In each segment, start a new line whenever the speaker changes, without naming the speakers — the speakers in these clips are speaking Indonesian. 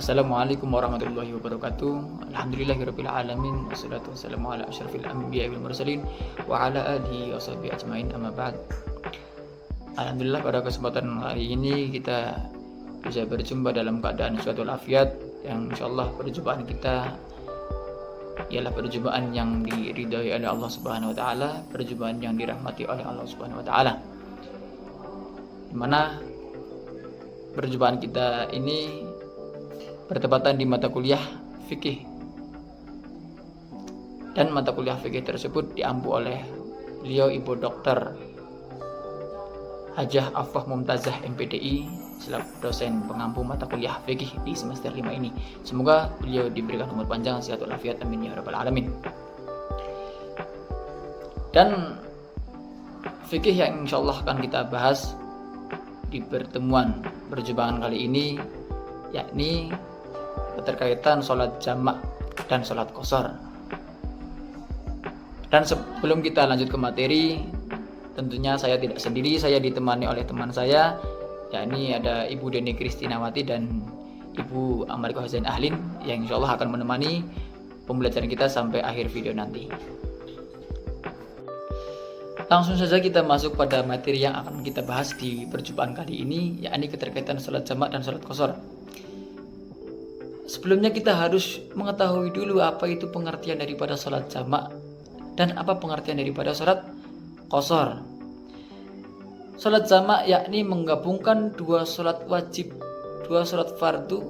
Assalamualaikum warahmatullahi wabarakatuh. Alhamdulillahirabbil alamin wassalatu wassalamu ala asyrafil anbiya'i wal mursalin wa ala alihi washabihi ajmain amma ba'd. Alhamdulillah pada kesempatan hari ini kita bisa berjumpa dalam keadaan suatu afiat yang insyaallah perjumpaan kita ialah perjumpaan yang diridhai oleh Allah Subhanahu wa taala, perjumpaan yang dirahmati oleh Allah Subhanahu wa taala. Di mana perjumpaan kita ini bertepatan di mata kuliah fikih, dan mata kuliah fikih tersebut diampu oleh beliau Ibu Dokter Hajah Affah Mumtazah MPDI selaku dosen pengampu mata kuliah fikih di semester 5 ini. Semoga beliau diberikan umur panjang, sehat walafiat, amin ya rabbal alamin. Dan fikih yang insyaallah akan kita bahas di pertemuan perjumpaan kali ini yakni keterkaitan sholat jamak dan sholat qashar. Dan sebelum kita lanjut ke materi, tentunya saya tidak sendiri, saya ditemani oleh teman saya, yakni ada Ibu Deni Kristinawati dan Ibu Amariko Hazain Ahlin yang insya Allah akan menemani pembelajaran kita sampai akhir video nanti. Langsung saja kita masuk pada materi yang akan kita bahas di perjumpaan kali ini, yakni keterkaitan sholat jamak dan sholat qashar. Sebelumnya kita harus mengetahui dulu apa itu pengertian daripada sholat jamak dan apa pengertian daripada sholat qashar. Sholat jamak yakni menggabungkan dua sholat wajib, dua sholat fardu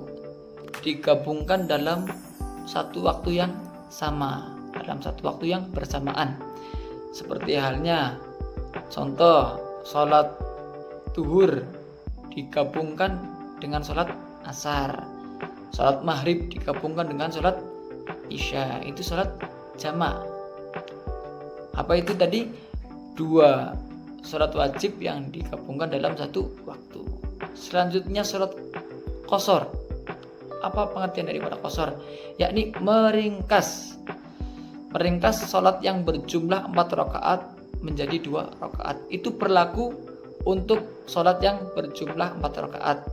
digabungkan dalam satu waktu yang sama, dalam satu waktu yang bersamaan. Seperti halnya contoh sholat zuhur digabungkan dengan sholat asar, sholat maghrib digabungkan dengan sholat isya, itu sholat jamak. Apa itu tadi? Dua sholat wajib yang digabungkan dalam satu waktu. Selanjutnya sholat qashar. Apa pengertian daripada qashar? Yakni meringkas sholat yang berjumlah 4 rakaat menjadi 2 rakaat. Itu berlaku untuk sholat yang berjumlah 4 rakaat.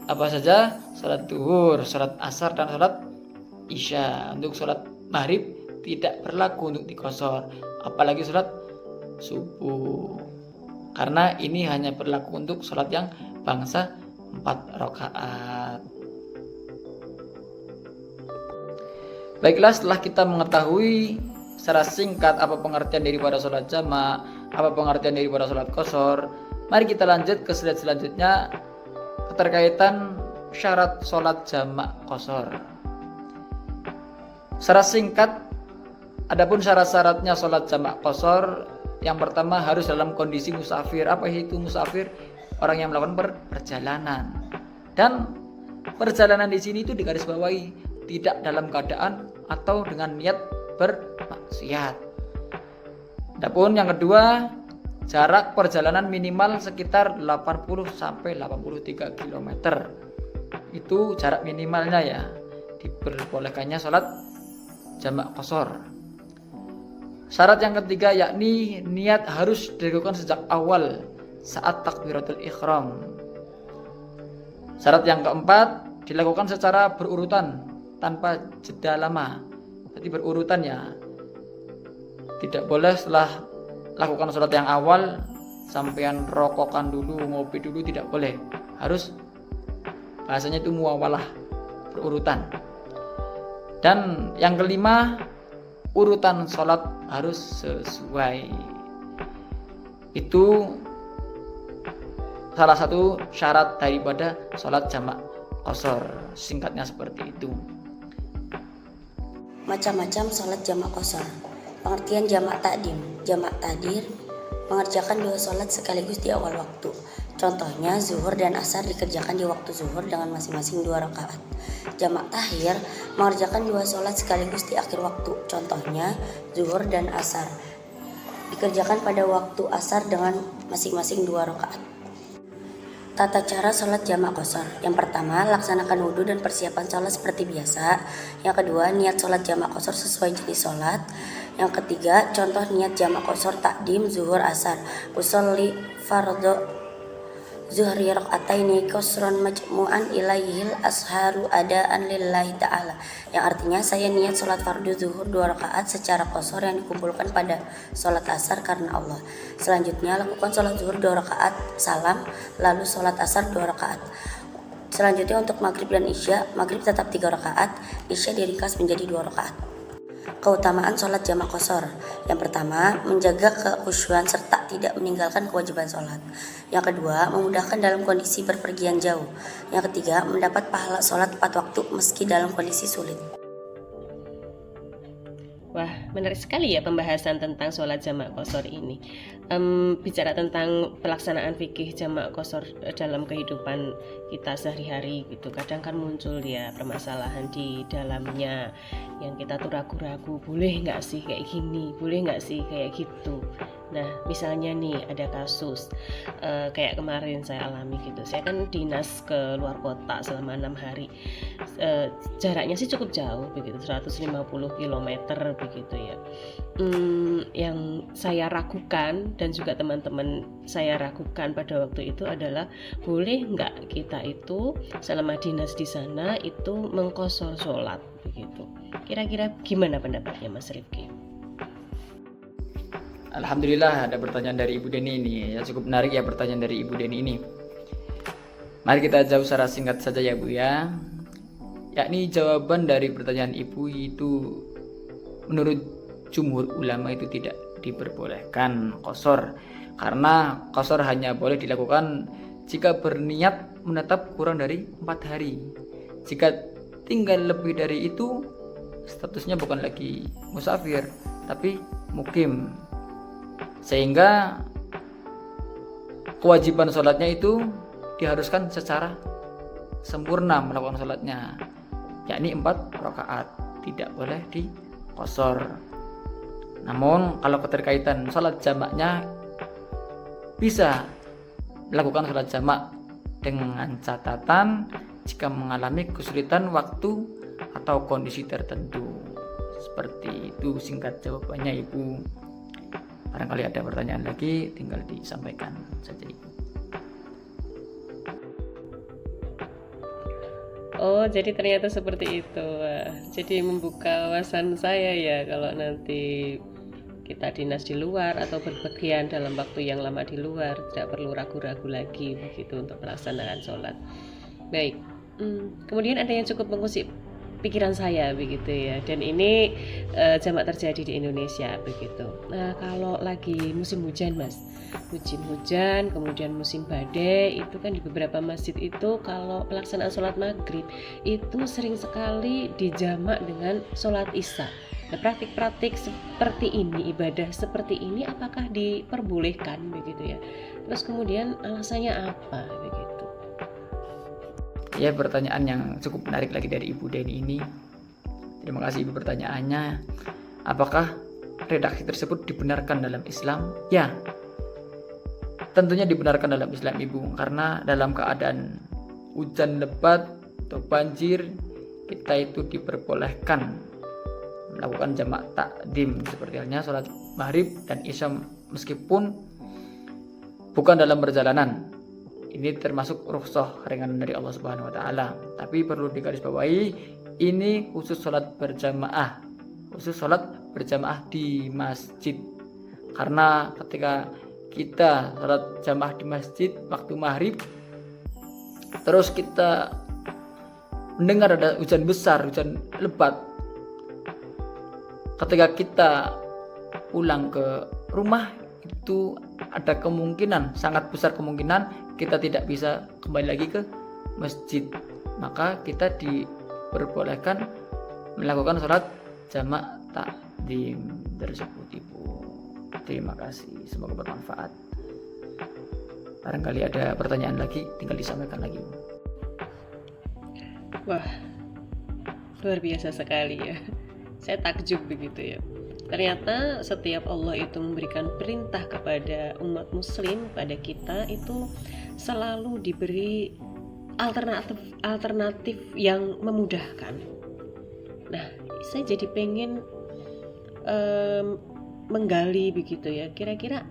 Apa saja? Sholat zuhur, sholat asar, dan sholat isya. Untuk sholat maghrib tidak berlaku untuk diqashar, apalagi sholat subuh, karena ini hanya berlaku untuk sholat yang bangsa 4 rakaat. Baiklah, setelah kita mengetahui secara singkat apa pengertian daripada sholat jamak, apa pengertian daripada sholat qashar, mari kita lanjut ke slide selanjutnya, keterkaitan syarat sholat jamak qashar. Secara singkat, adapun syarat-syaratnya sholat jamak qashar, yang pertama harus dalam kondisi musafir. Apa itu musafir? Orang yang melakukan perjalanan. Dan perjalanan di sini itu digarisbawahi tidak dalam keadaan atau dengan niat bermaksiat. Adapun yang kedua, jarak perjalanan minimal sekitar 80 sampai 83 km. Itu jarak minimalnya ya. Diperbolehkannya sholat jamak qashar. Syarat yang ketiga yakni niat harus dilakukan sejak awal saat takbiratul ihram. Syarat yang keempat dilakukan secara berurutan tanpa jeda lama. Jadi berurutan ya. Tidak boleh setelah lakukan sholat yang awal sampean rokokan dulu, ngopi dulu, tidak boleh. Harus bahasanya itu muawalah, berurutan. Dan yang kelima, urutan sholat harus sesuai. Itu salah satu syarat daripada sholat jamak qashar. Singkatnya seperti itu.
Macam-macam sholat jamak qashar. Pengertian jamak takdim. Jamak takdir mengerjakan 2 sholat sekaligus di awal waktu. Contohnya zuhur dan asar dikerjakan di waktu zuhur dengan masing-masing 2 rakaat. Jamak takhir mengerjakan 2 sholat sekaligus di akhir waktu. Contohnya zuhur dan asar dikerjakan pada waktu asar dengan masing-masing 2 rakaat. Tata cara sholat jamak qashar. Yang pertama, laksanakan wudhu dan persiapan sholat seperti biasa. Yang kedua, niat sholat jamak qashar sesuai jenis sholat. Yang ketiga, contoh niat jamak qashar takdim zuhur asar. Usolli fardhu Zuhri raka'ataini qasran majmu'an ilaihil asharu adaan lillahi ta'ala, yang artinya saya niat sholat fardu zuhur 2 rakaat secara qasar yang dikumpulkan pada sholat asar karena Allah. Selanjutnya lakukan sholat zuhur 2 rakaat salam, lalu sholat asar 2 rakaat. Selanjutnya untuk maghrib dan isya, maghrib tetap 3 rakaat, isya diringkas menjadi 2 rakaat. Keutamaan sholat jamak qashar. Yang pertama, menjaga kekhusyuan serta tidak meninggalkan kewajiban sholat. Yang kedua, memudahkan dalam kondisi berpergian jauh. Yang ketiga, mendapat pahala sholat tepat waktu meski dalam kondisi sulit.
Wah, menarik sekali ya pembahasan tentang sholat jamak qashar ini. Bicara tentang pelaksanaan fikih jamak qashar dalam kehidupan kita sehari-hari gitu. Kadang kan muncul ya permasalahan di dalamnya yang kita tuh ragu-ragu, boleh nggak sih kayak gini, boleh nggak sih kayak gitu. Nah, misalnya nih ada kasus kayak kemarin saya alami gitu. Saya kan dinas ke luar kota selama 6 hari. Jaraknya sih cukup jauh begitu, 150 km begitu ya. Yang saya ragukan dan juga teman-teman saya ragukan pada waktu itu adalah boleh nggak kita itu selama dinas di sana itu mengqashar sholat begitu. Kira-kira gimana pendapatnya Mas Rifki?
Alhamdulillah ada pertanyaan dari Ibu Deni ini ya, cukup menarik ya pertanyaan dari Ibu Deni ini. Mari kita jawab secara singkat saja ya Bu ya. Yakni jawaban dari pertanyaan Ibu itu menurut jumhur ulama itu tidak diperbolehkan qashar, karena qashar hanya boleh dilakukan jika berniat menetap kurang dari 4 hari. Jika tinggal lebih dari itu, statusnya bukan lagi musafir tapi mukim, sehingga kewajiban sholatnya itu diharuskan secara sempurna melakukan sholatnya, yakni 4 rakaat, tidak boleh di qashar. Namun kalau keterkaitan sholat jamaknya, bisa melakukan sholat jamak dengan catatan jika mengalami kesulitan waktu atau kondisi tertentu. Seperti itu singkat jawabannya Ibu. Barangkali ada pertanyaan lagi, tinggal disampaikan saja Ibu.
Oh, jadi ternyata seperti itu. Jadi membuka wawasan saya ya kalau nanti kita dinas di luar atau berpergian dalam waktu yang lama di luar, tidak perlu ragu-ragu lagi begitu untuk pelaksanaan sholat. Baik, kemudian ada yang cukup mengusik pikiran saya begitu ya, dan ini jamak terjadi di Indonesia begitu. Nah, kalau lagi musim hujan Mas, musim hujan kemudian musim badai, itu kan di beberapa masjid itu kalau pelaksanaan sholat maghrib itu sering sekali dijamak dengan sholat isya. Nah, praktik-praktik seperti ini, ibadah seperti ini apakah diperbolehkan begitu ya? Terus kemudian alasannya apa begitu?
Ya, pertanyaan yang cukup menarik lagi dari Ibu Deni ini. Terima kasih Ibu pertanyaannya. Apakah redaksi tersebut dibenarkan dalam Islam? Ya, tentunya dibenarkan dalam Islam Ibu, karena dalam keadaan hujan lebat atau banjir, kita itu diperbolehkan melakukan jamak takdim seperti halnya sholat maghrib dan isya meskipun bukan dalam perjalanan. Ini termasuk rukhsah ringan dari Allah Subhanahu wa taala. Tapi perlu digarisbawahi, ini khusus sholat berjamaah. Khusus sholat berjamaah di masjid. Karena ketika kita sholat jamaah di masjid waktu maghrib, terus kita mendengar ada hujan besar, hujan lebat, ketika kita pulang ke rumah itu ada kemungkinan, sangat besar kemungkinan kita tidak bisa kembali lagi ke masjid. Maka kita diperbolehkan melakukan sholat jamak takdim tersebut Ibu. Terima kasih, semoga bermanfaat. Barangkali ada pertanyaan lagi, tinggal disampaikan lagi.
Wah, luar biasa sekali ya. Saya takjub begitu ya. Ternyata setiap Allah itu memberikan perintah kepada umat muslim, pada kita itu selalu diberi alternatif yang memudahkan. Nah, saya jadi pengen menggali begitu ya. Kira-kira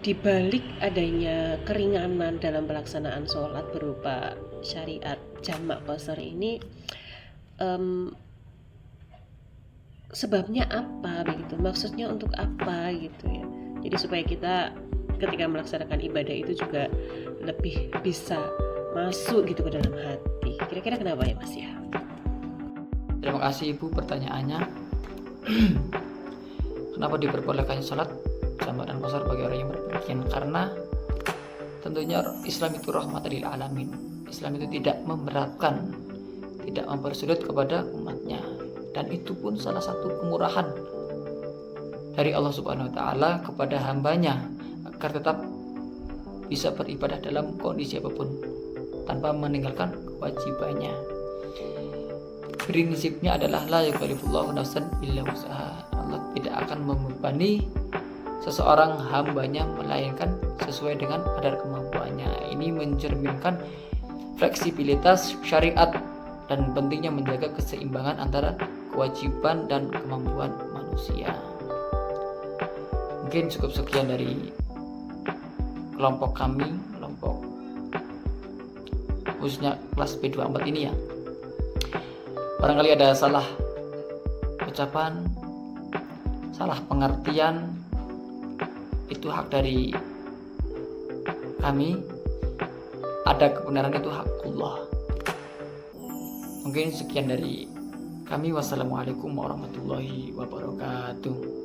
di balik adanya keringanan dalam pelaksanaan sholat berupa syariat jamak qashar ini, sebabnya apa begitu, maksudnya untuk apa gitu ya. Jadi supaya kita ketika melaksanakan ibadah itu juga lebih bisa masuk gitu ke dalam hati. Kira-kira kenapa ya Mas ya?
Terima kasih Ibu pertanyaannya. Kenapa diperbolehkan sholat jamak dan qashar bagi orang yang berpergian? Karena tentunya Islam itu rahmatan lil alamin. Islam itu tidak memberatkan, tidak mempersulit kepada umatnya, dan itu pun salah satu kemurahan dari Allah Subhanahu wa taala kepada hambanya agar tetap bisa beribadah dalam kondisi apapun tanpa meninggalkan kewajibannya. Prinsipnya adalah la yukallifullahu nafsan illa wus'aha. Allah tidak akan membebani seseorang hambanya melainkan sesuai dengan kadar kemampuannya. Ini mencerminkan fleksibilitas syariat dan pentingnya menjaga keseimbangan antara kewajiban dan kemampuan manusia. Mungkin cukup sekian dari kelompok kami, kelompok khususnya kelas B24 ini ya. Barangkali ada salah ucapan, salah pengertian, itu hak dari kami. Ada kebenaran itu hak Allah. Mungkin sekian dari kami. Wassalamualaikum warahmatullahi wabarakatuh.